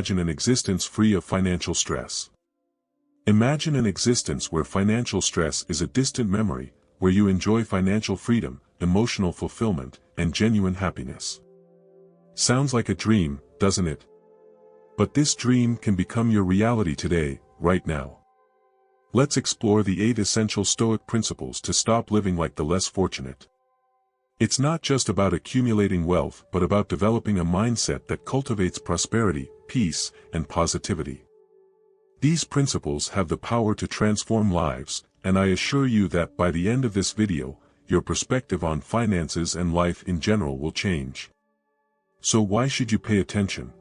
Imagine an existence free of financial stress. Imagine an existence where financial stress is a distant memory, where you enjoy financial freedom, emotional fulfillment, and genuine happiness. Sounds like a dream, doesn't it? But this dream can become your reality today, right now. Let's explore the 8 essential Stoic principles to stop living like the less fortunate. It's not just about accumulating wealth but about developing a mindset that cultivates prosperity, peace, and positivity. These principles have the power to transform lives, and I assure you that by the end of this video, your perspective on finances and life in general will change. So why should you pay attention?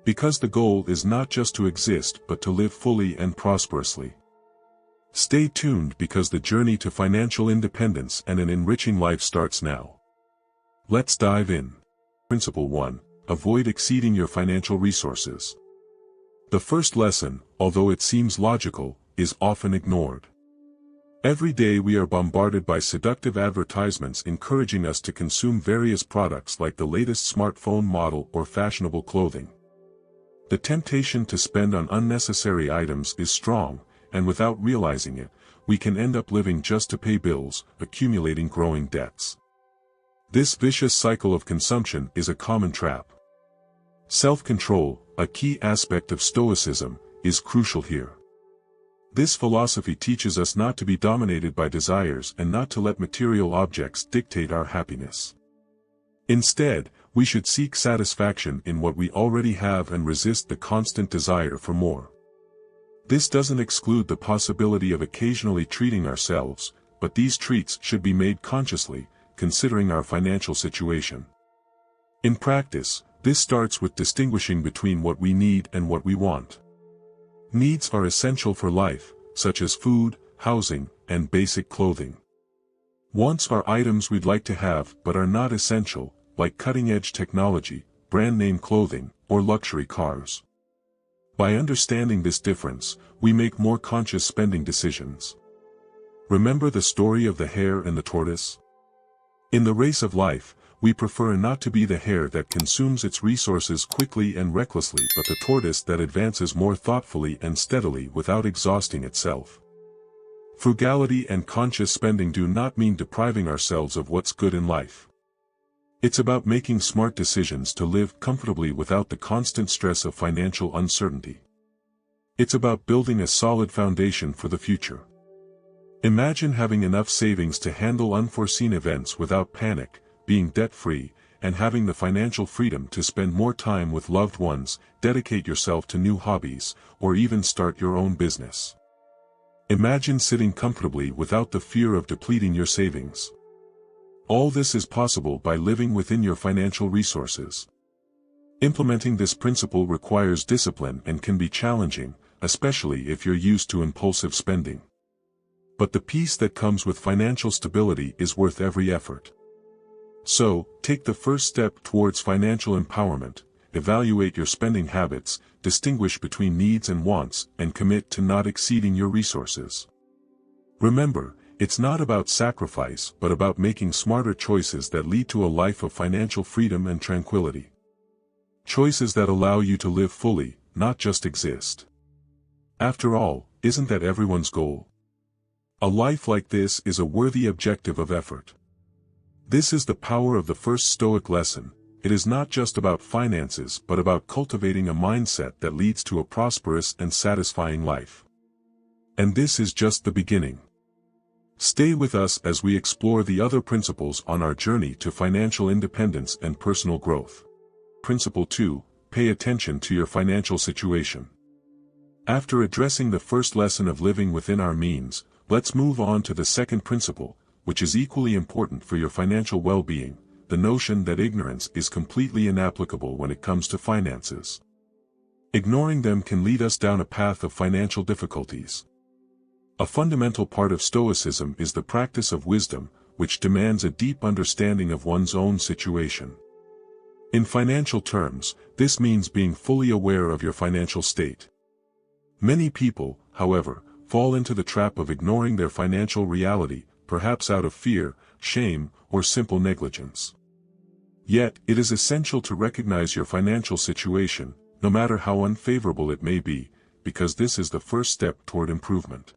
Because the goal is not just to exist but to live fully and prosperously. Stay tuned because the journey to financial independence and an enriching life starts now. Let's dive in. Principle 1. Avoid exceeding your financial resources. The first lesson, although it seems logical, is often ignored. Every day we are bombarded by seductive advertisements encouraging us to consume various products like the latest smartphone model or fashionable clothing. The temptation to spend on unnecessary items is strong, and without realizing it, we can end up living just to pay bills, accumulating growing debts. This vicious cycle of consumption is a common trap. Self-control, a key aspect of Stoicism, is crucial here. This philosophy teaches us not to be dominated by desires and not to let material objects dictate our happiness. Instead, we should seek satisfaction in what we already have and resist the constant desire for more. This doesn't exclude the possibility of occasionally treating ourselves, but these treats should be made consciously, considering our financial situation. In practice, this starts with distinguishing between what we need and what we want. Needs are essential for life, such as food, housing, and basic clothing. Wants are items we'd like to have but are not essential, like cutting-edge technology, brand-name clothing, or luxury cars. By understanding this difference, we make more conscious spending decisions. Remember the story of the hare and the tortoise? In the race of life, we prefer not to be the hare that consumes its resources quickly and recklessly but the tortoise that advances more thoughtfully and steadily without exhausting itself. Frugality and conscious spending do not mean depriving ourselves of what's good in life. It's about making smart decisions to live comfortably without the constant stress of financial uncertainty. It's about building a solid foundation for the future. Imagine having enough savings to handle unforeseen events without panic, being debt-free, and having the financial freedom to spend more time with loved ones, dedicate yourself to new hobbies, or even start your own business. Imagine sitting comfortably without the fear of depleting your savings. All this is possible by living within your financial resources. Implementing this principle requires discipline and can be challenging, especially if you're used to impulsive spending. But the peace that comes with financial stability is worth every effort. So, take the first step towards financial empowerment, evaluate your spending habits, distinguish between needs and wants, and commit to not exceeding your resources. Remember, it's not about sacrifice but about making smarter choices that lead to a life of financial freedom and tranquility. Choices that allow you to live fully, not just exist. After all, isn't that everyone's goal? A life like this is a worthy objective of effort. This is the power of the first Stoic lesson. It is not just about finances but about cultivating a mindset that leads to a prosperous and satisfying life. And this is just the beginning. Stay with us as we explore the other principles on our journey to financial independence and personal growth. Principle 2. Pay attention to your financial situation. After addressing the first lesson of living within our means, let's move on to the second principle, which is equally important for your financial well-being, the notion that ignorance is completely inapplicable when it comes to finances. Ignoring them can lead us down a path of financial difficulties. A fundamental part of Stoicism is the practice of wisdom, which demands a deep understanding of one's own situation. In financial terms, this means being fully aware of your financial state. Many people, however, fall into the trap of ignoring their financial reality, perhaps out of fear, shame, or simple negligence. Yet, it is essential to recognize your financial situation, no matter how unfavorable it may be, because this is the first step toward improvement.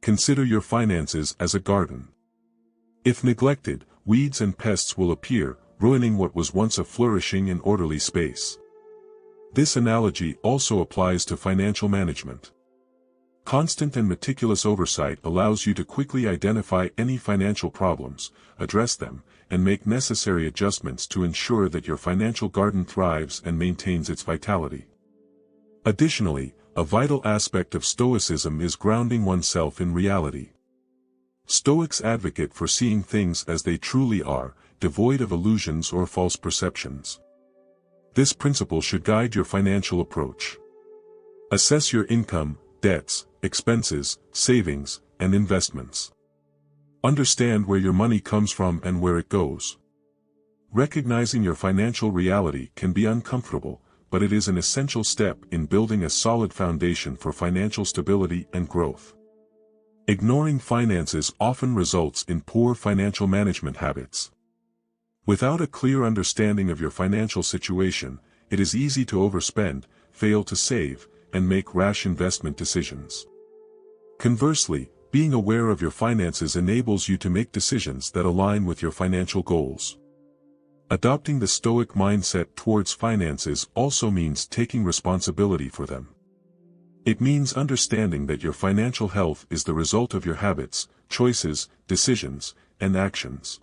Consider your finances as a garden. If neglected, weeds and pests will appear, ruining what was once a flourishing and orderly space. This analogy also applies to financial management. Constant and meticulous oversight allows you to quickly identify any financial problems, address them, and make necessary adjustments to ensure that your financial garden thrives and maintains its vitality. Additionally, a vital aspect of Stoicism is grounding oneself in reality. Stoics advocate for seeing things as they truly are, devoid of illusions or false perceptions. This principle should guide your financial approach. Assess your income, debts, expenses, savings, and investments. Understand where your money comes from and where it goes. Recognizing your financial reality can be uncomfortable, but it is an essential step in building a solid foundation for financial stability and growth. Ignoring finances often results in poor financial management habits. Without a clear understanding of your financial situation, it is easy to overspend, fail to save, and make rash investment decisions. Conversely, being aware of your finances enables you to make decisions that align with your financial goals. Adopting the Stoic mindset towards finances also means taking responsibility for them. It means understanding that your financial health is the result of your habits, choices, decisions, and actions.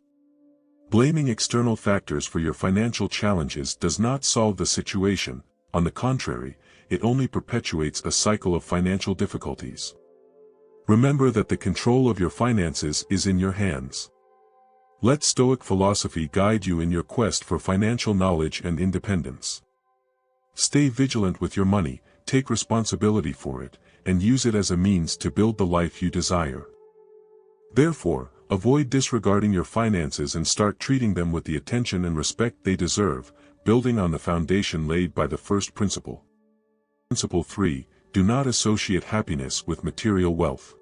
Blaming external factors for your financial challenges does not solve the situation. On the contrary, it only perpetuates a cycle of financial difficulties. Remember that the control of your finances is in your hands. Let Stoic philosophy guide you in your quest for financial knowledge and independence. Stay vigilant with your money, take responsibility for it, and use it as a means to build the life you desire. Therefore, avoid disregarding your finances and start treating them with the attention and respect they deserve, building on the foundation laid by the first principle. Principle 3. Do not associate happiness with material wealth.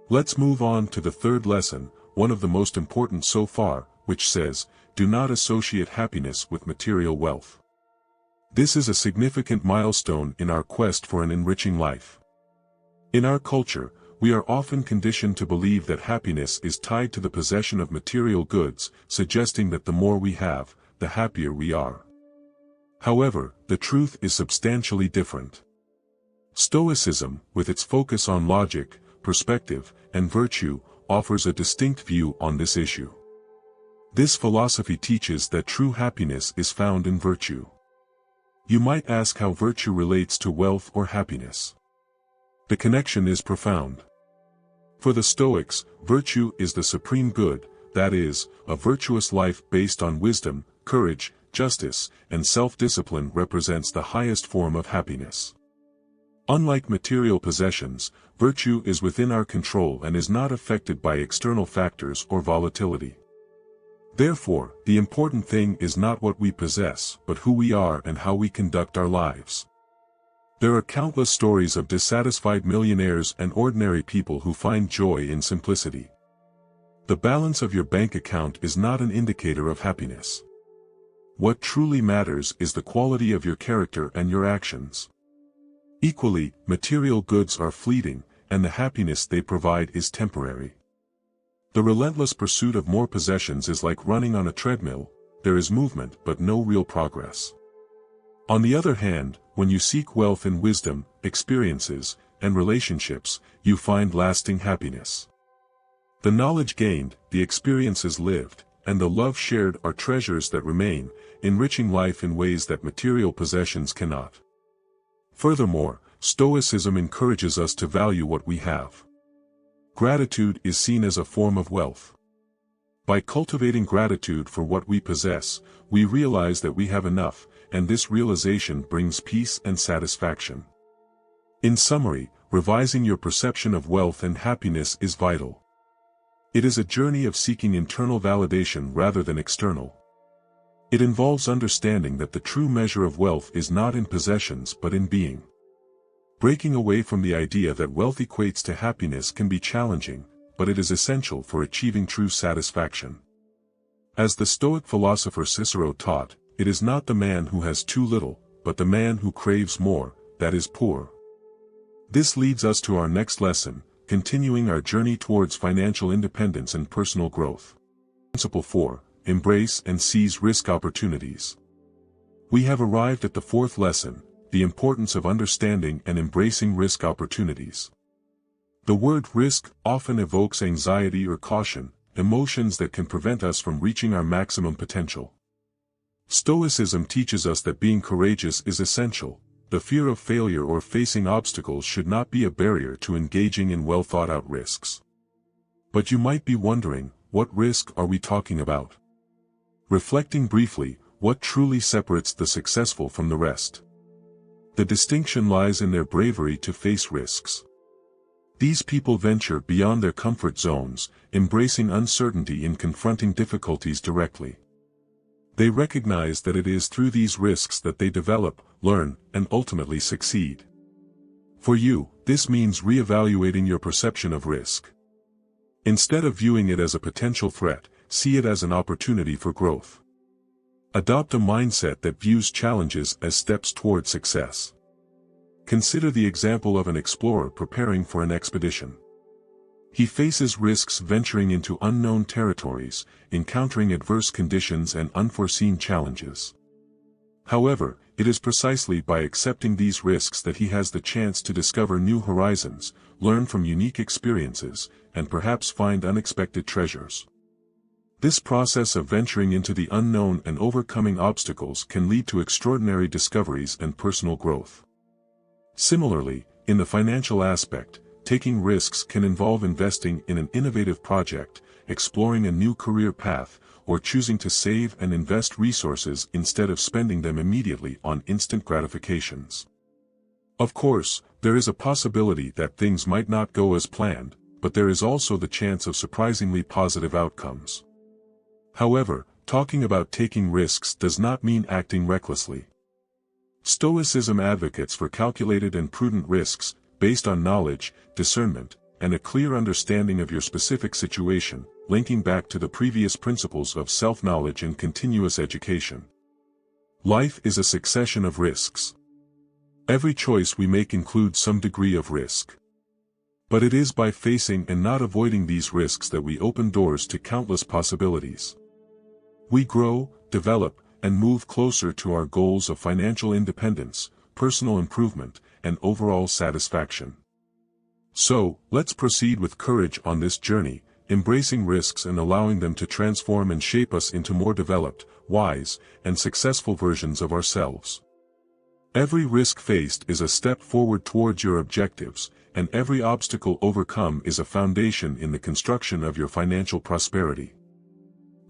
Let's move on to the third lesson, one of the most important so far, which says, do not associate happiness with material wealth. This is a significant milestone in our quest for an enriching life. In our culture, we are often conditioned to believe that happiness is tied to the possession of material goods, suggesting that the more we have, the happier we are. However, the truth is substantially different. Stoicism, with its focus on logic, perspective, and virtue, offers a distinct view on this issue. This philosophy teaches that true happiness is found in virtue. You might ask how virtue relates to wealth or happiness. The connection is profound. For the Stoics, virtue is the supreme good, that is, a virtuous life based on wisdom, courage, justice, and self-discipline represents the highest form of happiness. Unlike material possessions, virtue is within our control and is not affected by external factors or volatility. Therefore, the important thing is not what we possess, but who we are and how we conduct our lives. There are countless stories of dissatisfied millionaires and ordinary people who find joy in simplicity. The balance of your bank account is not an indicator of happiness. What truly matters is the quality of your character and your actions. Equally, material goods are fleeting, and the happiness they provide is temporary. The relentless pursuit of more possessions is like running on a treadmill, there is movement but no real progress. On the other hand, when you seek wealth in wisdom, experiences, and relationships, you find lasting happiness. The knowledge gained, the experiences lived, and the love shared are treasures that remain, enriching life in ways that material possessions cannot. Furthermore, Stoicism encourages us to value what we have. Gratitude is seen as a form of wealth. By cultivating gratitude for what we possess, we realize that we have enough, and this realization brings peace and satisfaction. In summary, revising your perception of wealth and happiness is vital. It is a journey of seeking internal validation rather than external. It involves understanding that the true measure of wealth is not in possessions but in being. Breaking away from the idea that wealth equates to happiness can be challenging, but it is essential for achieving true satisfaction. As the Stoic philosopher Cicero taught, it is not the man who has too little, but but the man who craves more, that is poor. This leads us to our next lesson, continuing our journey towards financial independence and personal growth. Principle 4. Embrace and seize risk opportunities. We have arrived at the fourth lesson, the importance of understanding and embracing risk opportunities. The word risk often evokes anxiety or caution, emotions that can prevent us from reaching our maximum potential. Stoicism teaches us that being courageous is essential. The fear of failure or facing obstacles should not be a barrier to engaging in well-thought-out risks. But you might be wondering, what risk are we talking about? Reflecting briefly, what truly separates the successful from the rest? The distinction lies in their bravery to face risks. These people venture beyond their comfort zones, embracing uncertainty in confronting difficulties directly. They recognize that it is through these risks that they develop, learn, and ultimately succeed. For you, this means reevaluating your perception of risk. Instead of viewing it as a potential threat, see it as an opportunity for growth. Adopt a mindset that views challenges as steps toward success. Consider the example of an explorer preparing for an expedition. He faces risks venturing into unknown territories, encountering adverse conditions and unforeseen challenges. However, it is precisely by accepting these risks that he has the chance to discover new horizons, learn from unique experiences, and perhaps find unexpected treasures. This process of venturing into the unknown and overcoming obstacles can lead to extraordinary discoveries and personal growth. Similarly, in the financial aspect, taking risks can involve investing in an innovative project, exploring a new career path, or choosing to save and invest resources instead of spending them immediately on instant gratifications. Of course, there is a possibility that things might not go as planned, but there is also the chance of surprisingly positive outcomes. However, talking about taking risks does not mean acting recklessly. Stoicism advocates for calculated and prudent risks, based on knowledge, discernment, and a clear understanding of your specific situation, linking back to the previous principles of self-knowledge and continuous education. Life is a succession of risks. Every choice we make includes some degree of risk. But it is by facing and not avoiding these risks that we open doors to countless possibilities. We grow, develop, and move closer to our goals of financial independence, personal improvement, and overall satisfaction. So, let's proceed with courage on this journey, embracing risks and allowing them to transform and shape us into more developed, wise, and successful versions of ourselves. Every risk faced is a step forward towards your objectives, and every obstacle overcome is a foundation in the construction of your financial prosperity.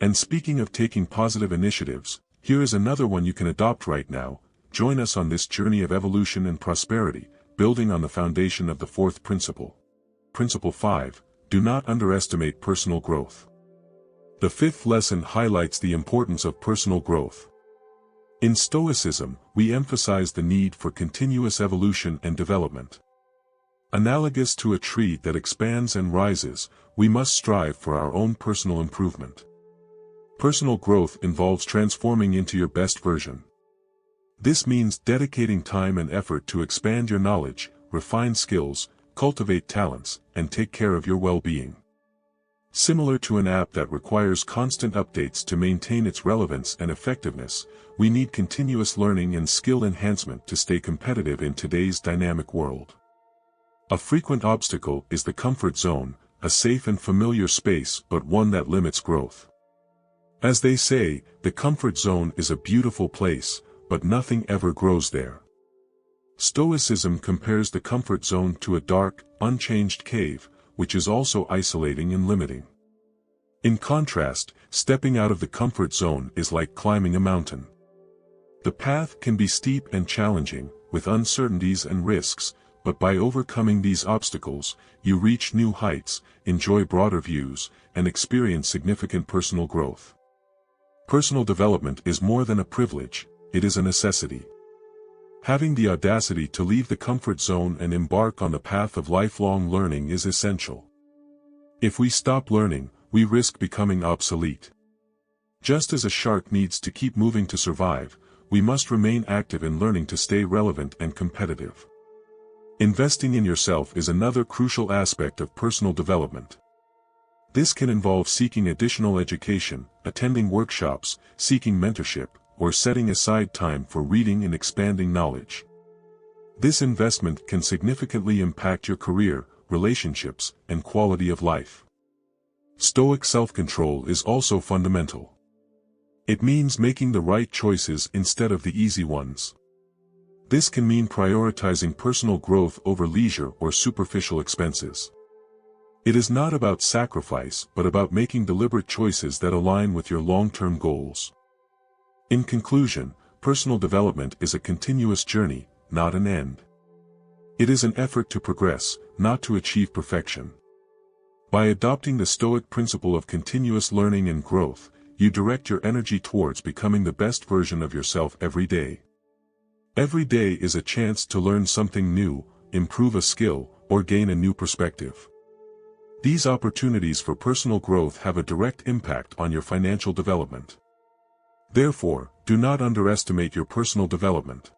And speaking of taking positive initiatives, here is another one you can adopt right now. Join us on this journey of evolution and prosperity, building on the foundation of the fourth principle. Principle 5. Do not underestimate personal growth. The fifth lesson highlights the importance of personal growth. In Stoicism, we emphasize the need for continuous evolution and development. Analogous to a tree that expands and rises, we must strive for our own personal improvement. Personal growth involves transforming into your best version. This means dedicating time and effort to expand your knowledge, refine skills, cultivate talents, and take care of your well-being. Similar to an app that requires constant updates to maintain its relevance and effectiveness, we need continuous learning and skill enhancement to stay competitive in today's dynamic world. A frequent obstacle is the comfort zone, a safe and familiar space but one that limits growth. As they say, the comfort zone is a beautiful place, but nothing ever grows there. Stoicism compares the comfort zone to a dark, unchanged cave, which is also isolating and limiting. In contrast, stepping out of the comfort zone is like climbing a mountain. The path can be steep and challenging, with uncertainties and risks, but by overcoming these obstacles, you reach new heights, enjoy broader views, and experience significant personal growth. Personal development is more than a privilege, it is a necessity. Having the audacity to leave the comfort zone and embark on the path of lifelong learning is essential. If we stop learning, we risk becoming obsolete. Just as a shark needs to keep moving to survive, we must remain active in learning to stay relevant and competitive. Investing in yourself is another crucial aspect of personal development. This can involve seeking additional education, attending workshops, seeking mentorship, or setting aside time for reading and expanding knowledge. This investment can significantly impact your career, relationships, and quality of life. Stoic self-control is also fundamental. It means making the right choices instead of the easy ones. This can mean prioritizing personal growth over leisure or superficial expenses. It is not about sacrifice but about making deliberate choices that align with your long-term goals. In conclusion, personal development is a continuous journey, not an end. It is an effort to progress, not to achieve perfection. By adopting the Stoic principle of continuous learning and growth, you direct your energy towards becoming the best version of yourself every day. Every day is a chance to learn something new, improve a skill, or gain a new perspective. These opportunities for personal growth have a direct impact on your financial development. Therefore, do not underestimate your personal development.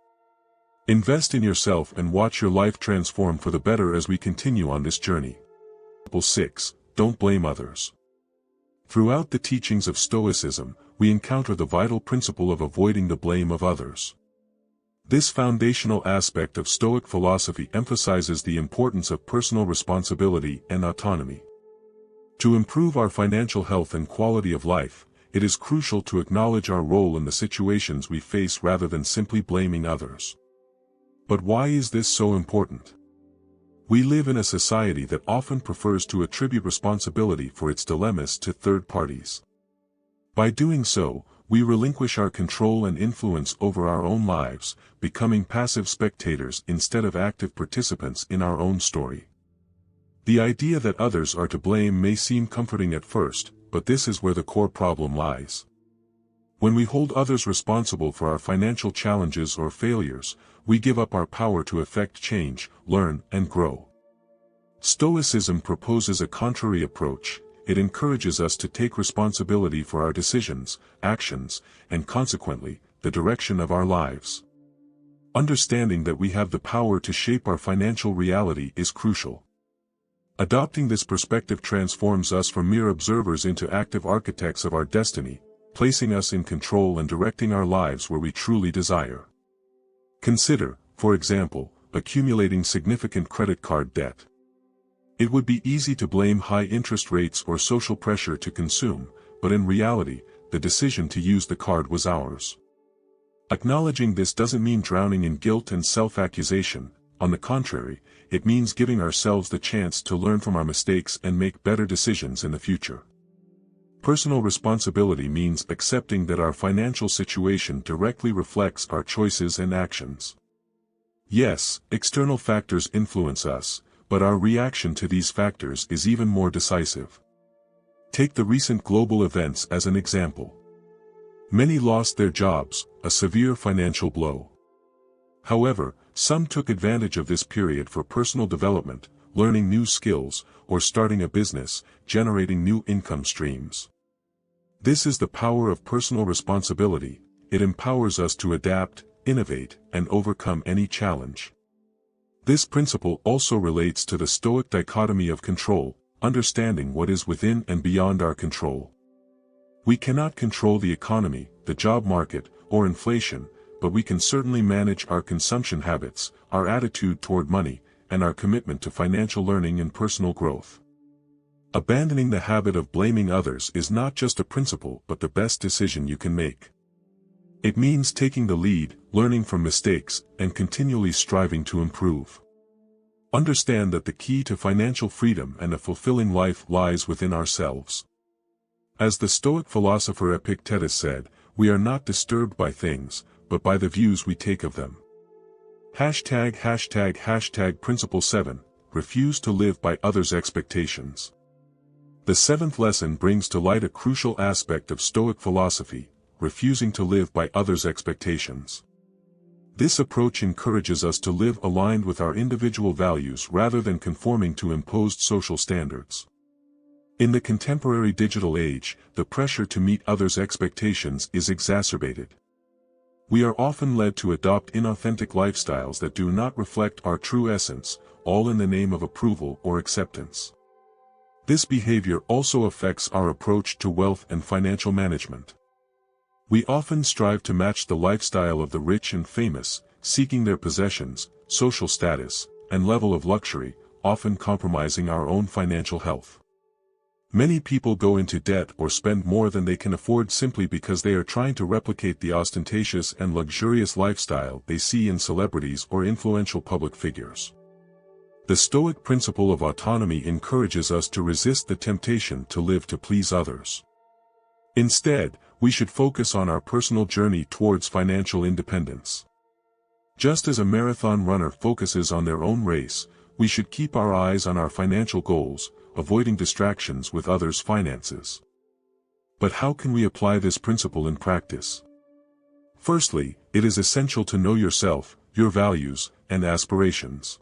Invest in yourself and watch your life transform for the better as we continue on this journey. 6. Don't blame others. Throughout the teachings of Stoicism, we encounter the vital principle of avoiding the blame of others. This foundational aspect of Stoic philosophy emphasizes the importance of personal responsibility and autonomy. To improve our financial health and quality of life, it is crucial to acknowledge our role in the situations we face rather than simply blaming others. But why is this so important? We live in a society that often prefers to attribute responsibility for its dilemmas to third parties. By doing so, we relinquish our control and influence over our own lives, becoming passive spectators instead of active participants in our own story. The idea that others are to blame may seem comforting at first, but this is where the core problem lies. When we hold others responsible for our financial challenges or failures, we give up our power to effect change, learn, and grow. Stoicism proposes a contrary approach. It encourages us to take responsibility for our decisions, actions, and consequently, the direction of our lives. Understanding that we have the power to shape our financial reality is crucial. Adopting this perspective transforms us from mere observers into active architects of our destiny, placing us in control and directing our lives where we truly desire. Consider, for example, accumulating significant credit card debt. It would be easy to blame high interest rates or social pressure to consume, but in reality, the decision to use the card was ours. Acknowledging this doesn't mean drowning in guilt and self-accusation. On the contrary, it means giving ourselves the chance to learn from our mistakes and make better decisions in the future. Personal responsibility means accepting that our financial situation directly reflects our choices and actions. Yes, external factors influence us, but our reaction to these factors is even more decisive. Take the recent global events as an example. Many lost their jobs, a severe financial blow. However, some took advantage of this period for personal development, learning new skills, or starting a business, generating new income streams. This is the power of personal responsibility. It empowers us to adapt, innovate, and overcome any challenge. This principle also relates to the Stoic dichotomy of control, understanding what is within and beyond our control. We cannot control the economy, the job market, or inflation, but we can certainly manage our consumption habits, our attitude toward money, and our commitment to financial learning and personal growth. Abandoning the habit of blaming others is not just a principle but the best decision you can make. It means taking the lead, learning from mistakes, and continually striving to improve. Understand that the key to financial freedom and a fulfilling life lies within ourselves. As the Stoic philosopher Epictetus said, we are not disturbed by things, but by the views we take of them. Principle 7, refuse to live by others' expectations. The seventh lesson brings to light a crucial aspect of Stoic philosophy, refusing to live by others' expectations. This approach encourages us to live aligned with our individual values rather than conforming to imposed social standards. In the contemporary digital age, the pressure to meet others' expectations is exacerbated. We are often led to adopt inauthentic lifestyles that do not reflect our true essence, all in the name of approval or acceptance. This behavior also affects our approach to wealth and financial management. We often strive to match the lifestyle of the rich and famous, seeking their possessions, social status, and level of luxury, often compromising our own financial health. Many people go into debt or spend more than they can afford simply because they are trying to replicate the ostentatious and luxurious lifestyle they see in celebrities or influential public figures. The Stoic principle of autonomy encourages us to resist the temptation to live to please others. Instead, we should focus on our personal journey towards financial independence. Just as a marathon runner focuses on their own race, we should keep our eyes on our financial goals, avoiding distractions with others' finances. But how can we apply this principle in practice? Firstly, it is essential to know yourself, your values, and aspirations.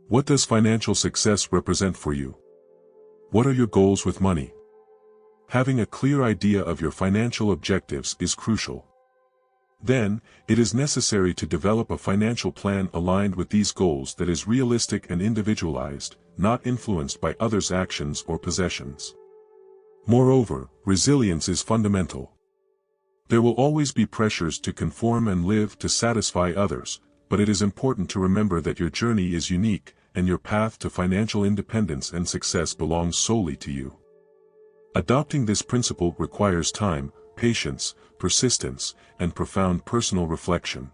What does financial success represent for you? What are your goals with money? Having a clear idea of your financial objectives is crucial. Then, it is necessary to develop a financial plan aligned with these goals that is realistic and individualized, not influenced by others' actions or possessions. Moreover, resilience is fundamental. There will always be pressures to conform and live to satisfy others, but it is important to remember that your journey is unique, and your path to financial independence and success belongs solely to you. Adopting this principle requires time, patience, persistence, and profound personal reflection.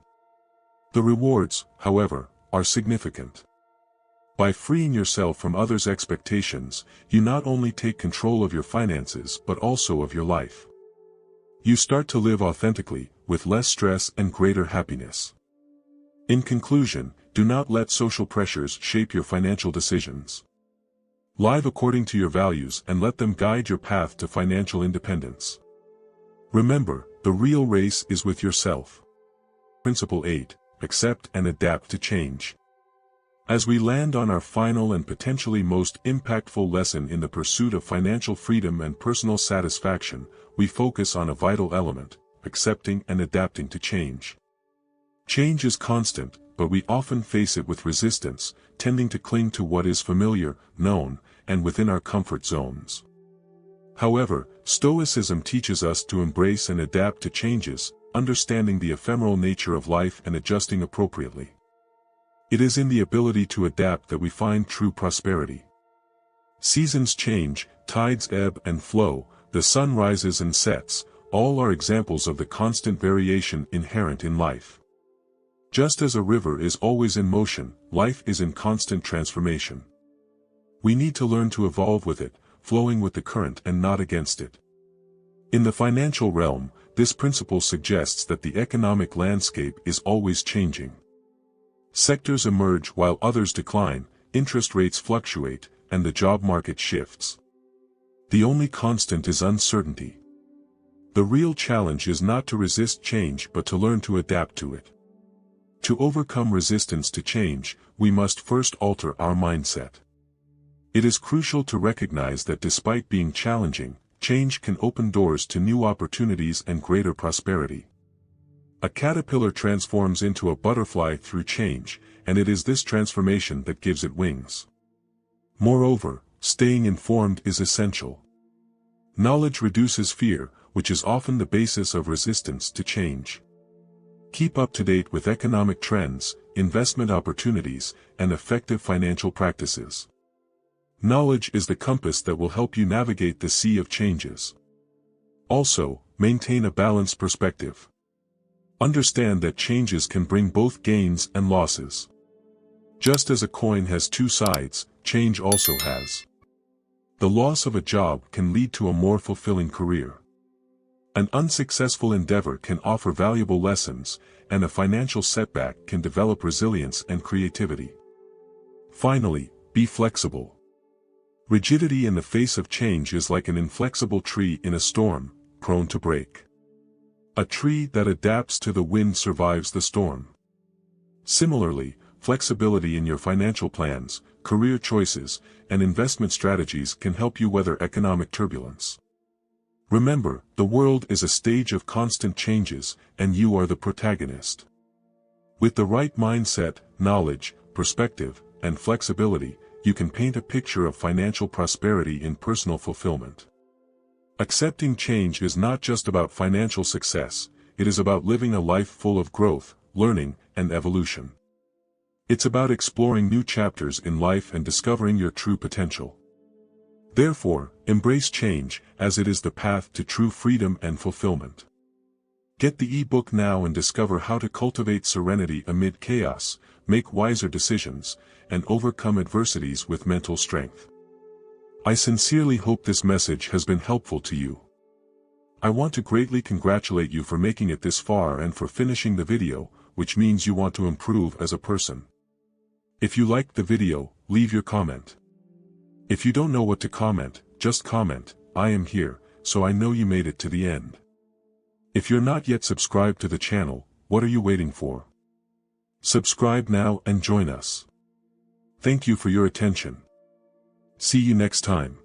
The rewards, however, are significant. By freeing yourself from others' expectations, you not only take control of your finances but also of your life. You start to live authentically, with less stress and greater happiness. In conclusion, do not let social pressures shape your financial decisions. Live according to your values and let them guide your path to financial independence. Remember, the real race is with yourself. Principle 8. Accept and adapt to change. As we land on our final and potentially most impactful lesson in the pursuit of financial freedom and personal satisfaction, we focus on a vital element: accepting and adapting to change. Change is constant, but we often face it with resistance, tending to cling to what is familiar, known, and within our comfort zones. However, Stoicism teaches us to embrace and adapt to changes, understanding the ephemeral nature of life and adjusting appropriately. It is in the ability to adapt that we find true prosperity. Seasons change, tides ebb and flow, the sun rises and sets, all are examples of the constant variation inherent in life. Just as a river is always in motion, life is in constant transformation. We need to learn to evolve with it, flowing with the current and not against it. In the financial realm, this principle suggests that the economic landscape is always changing. Sectors emerge while others decline, interest rates fluctuate, and the job market shifts. The only constant is uncertainty. The real challenge is not to resist change but to learn to adapt to it. To overcome resistance to change, we must first alter our mindset. It is crucial to recognize that despite being challenging, change can open doors to new opportunities and greater prosperity. A caterpillar transforms into a butterfly through change, and it is this transformation that gives it wings. Moreover, staying informed is essential. Knowledge reduces fear, which is often the basis of resistance to change. Keep up to date with economic trends, investment opportunities, and effective financial practices. Knowledge is the compass that will help you navigate the sea of changes. Also, maintain a balanced perspective. Understand that changes can bring both gains and losses. Just as a coin has two sides, change also has. The loss of a job can lead to a more fulfilling career. An unsuccessful endeavor can offer valuable lessons, and a financial setback can develop resilience and creativity. Finally, be flexible. Rigidity in the face of change is like an inflexible tree in a storm, prone to break. A tree that adapts to the wind survives the storm. Similarly, flexibility in your financial plans, career choices, and investment strategies can help you weather economic turbulence. Remember, the world is a stage of constant changes, and you are the protagonist. With the right mindset, knowledge, perspective, and flexibility, you can paint a picture of financial prosperity in personal fulfillment. Accepting change is not just about financial success, it is about living a life full of growth, learning, and evolution. It's about exploring new chapters in life and discovering your true potential. Therefore, embrace change, as it is the path to true freedom and fulfillment. Get the ebook now and discover how to cultivate serenity amid chaos, make wiser decisions, and overcome adversities with mental strength. I sincerely hope this message has been helpful to you. I want to greatly congratulate you for making it this far and for finishing the video, which means you want to improve as a person. If you liked the video, leave your comment. If you don't know what to comment, just comment, "I am here," so I know you made it to the end. If you're not yet subscribed to the channel, what are you waiting for? Subscribe now and join us. Thank you for your attention. See you next time.